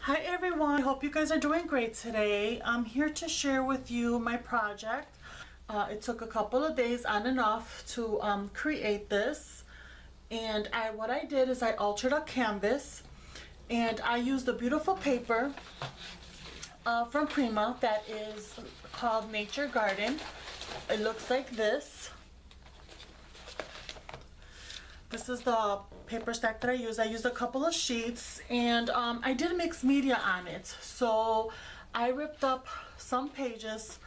Hi everyone, I hope you guys are doing great today. I'm here to share with you my project. It took a couple of days on and off to create this, and what I did is I altered a canvas and I used a beautiful paper from Prima that is called Nature Garden. It looks like this. This is the paper stack that I used. I used a couple of sheets, and I did mix media on it. So I ripped up some pages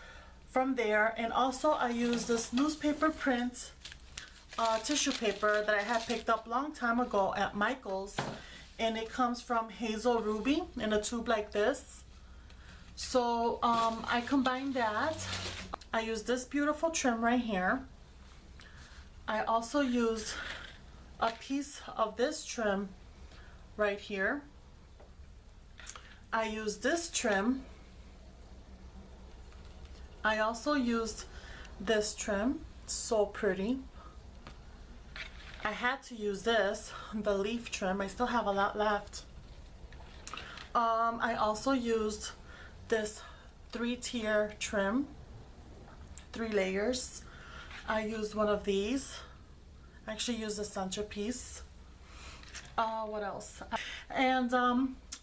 from there, and also I used this newspaper print tissue paper that I had picked up a long time ago at Michael's, and it comes from Hazel Ruby in a tube like this. So I combined that. I used this beautiful trim right here. I also used a piece of this trim right here. I used this trim. I also used this trim. So pretty. I had to use this, the leaf trim. I still have a lot left. I also used this 3-tier trim, 3 layers. I used one of these. I actually used the centerpiece. What else? And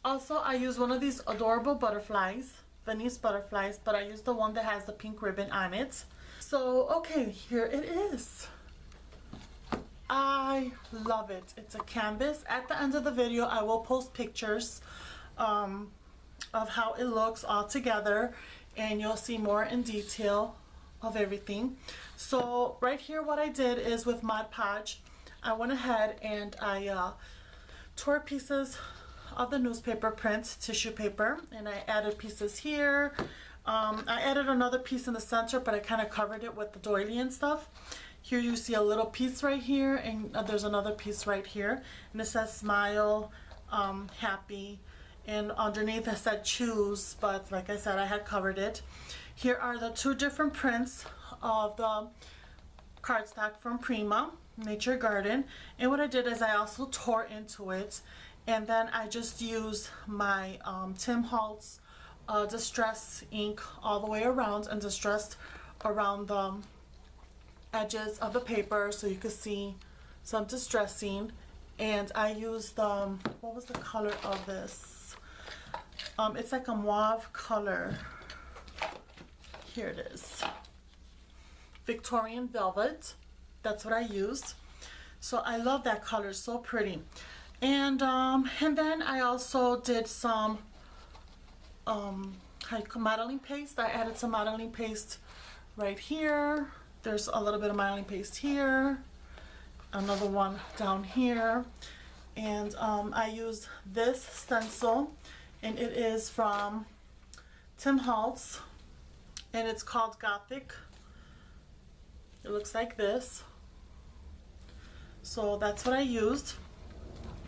also I used one of these adorable butterflies, Venice butterflies, but I used the one that has the pink ribbon on it. So okay, here it is. I love it. It's a canvas. At the end of the video I will post pictures of how it looks all together, and you'll see more in detail of everything. So right here what I did is with Mod Podge, I went ahead and I tore pieces of the newspaper print tissue paper, and I added pieces here. I added another piece in the center, but I kind of covered it with the doily and stuff. Here you see a little piece right here, and there's another piece right here, and it says smile, happy, and underneath it said choose, but like I said, I had covered it. Here are the 2 different prints of the cardstock from Prima, Nature Garden. And what I did is I also tore into it, and then I just used my Tim Holtz distress ink all the way around, and distressed around the edges of the paper so you could see some distressing. And I used what was the color of this? It's like a mauve color. Here it is. Victorian Velvet. That's what I used. So I love that color, so pretty. And then I also did some modeling paste. I added some modeling paste right here. There's a little bit of modeling paste here. Another one down here. And I used this stencil, and it is from Tim Holtz, and it's called Gothic. It looks like this. So that's what I used.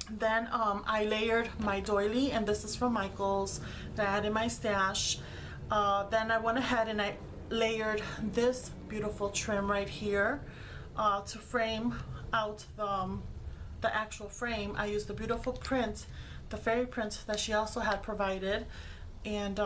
Then I layered my doily, and this is from Michael's that I had in my stash. Then I went ahead and I layered this beautiful trim right here to frame out the actual frame. I used the beautiful print, the fairy print that she also had provided, and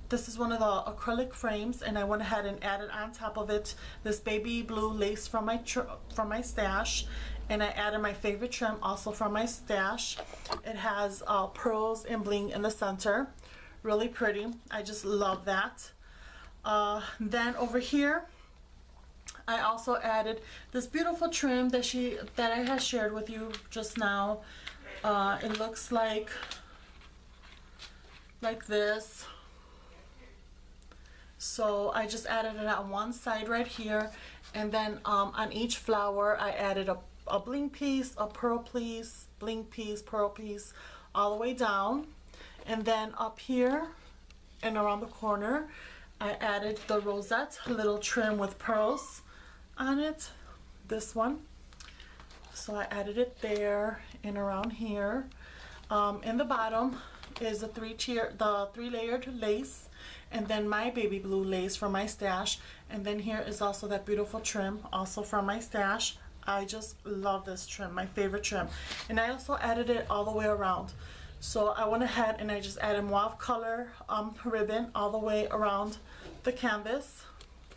this is one of the acrylic frames, and I went ahead and added on top of it this baby blue lace from my stash, and I added my favorite trim also from my stash. It has pearls and bling in the center. Really pretty. I just love that. Then over here I also added this beautiful trim that I had shared with you just now. It looks like this. So I just added it on one side right here, and then on each flower I added a bling piece, a pearl piece, bling piece, pearl piece, all the way down. And then up here and around the corner I added the rosette little trim with pearls on it, this one. So I added it there and around here. In the bottom is the 3-layered lace, and then my baby blue lace from my stash, and then here is also that beautiful trim also from my stash. I just love this trim, my favorite trim. And I also added it all the way around. So I went ahead and I just added mauve color ribbon all the way around the canvas.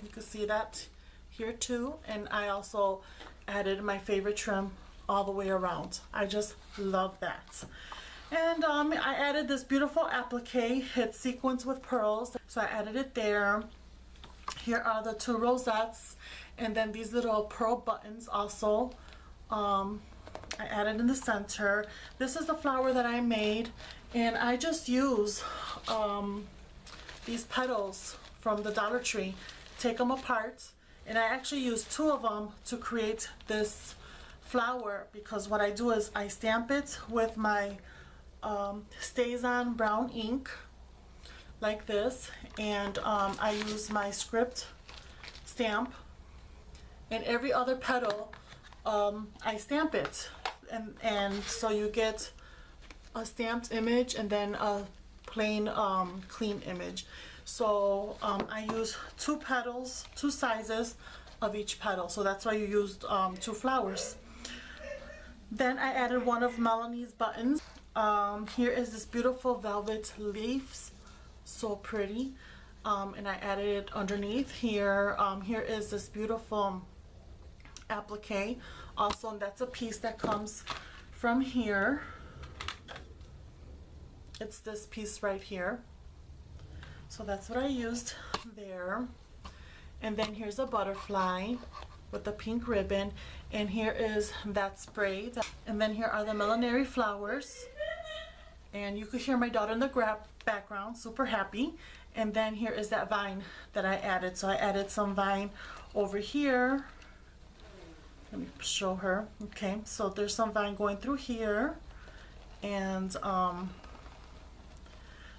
You can see that here too. And I also added my favorite trim all the way around. I just love that. And I added this beautiful applique. It's sequins with pearls. So I added it there. Here are the 2 rosettes. And then these little pearl buttons also. I added in the center. This is the flower that I made. And I just use these petals from the Dollar Tree. Take them apart. And I actually use 2 of them to create this flower, because what I do is I stamp it with my Stays On brown ink like this, and I use my script stamp, and every other petal I stamp it, and so you get a stamped image and then a plain clean image. So I use 2 petals, 2 sizes of each petal, so that's why you used 2 flowers. Then I added one of Melanie's buttons. Here is this beautiful velvet leaves, so pretty, and I added it underneath here. Here is this beautiful applique also, and that's a piece that comes from here. It's this piece right here, so that's what I used there. And then here's a butterfly with the pink ribbon, and here is that spray. And then here are the millinery flowers, and you could hear my daughter in the background, super happy. And then here is that vine that I added. So I added some vine over here. Let me show her. Okay, so there's some vine going through here, and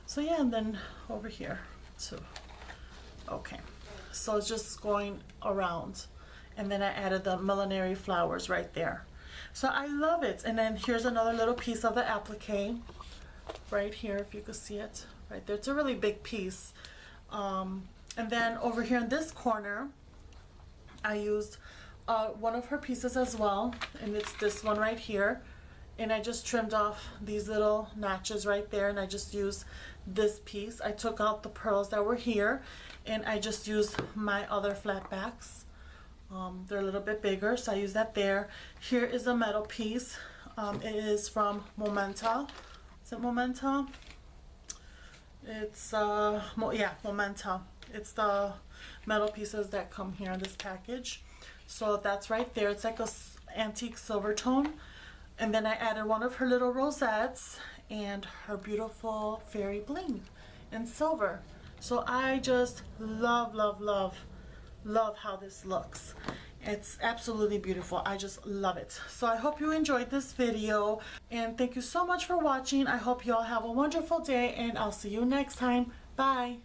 so yeah, and then over here too. Okay, so it's just going around, and then I added the millinery flowers right there. So I love it. And then here's another little piece of the applique right here, if you could see it right there. It's a really big piece. And then over here in this corner, I used one of her pieces as well, and it's this one right here. And I just trimmed off these little notches right there, and I just used this piece. I took out the pearls that were here, and I just used my other flat backs. They're a little bit bigger, so I use that there. Here is a metal piece. It is from Momenta. Is it Momenta? It's yeah, Momenta. It's the metal pieces that come here in this package. So that's right there. It's like a antique silver tone. And then I added one of her little rosettes and her beautiful fairy bling in silver. So I just love, love, love, love how this looks. It's absolutely beautiful. I just love it. So I hope you enjoyed this video, and thank you so much for watching. I hope you all have a wonderful day, and I'll see you next time. Bye.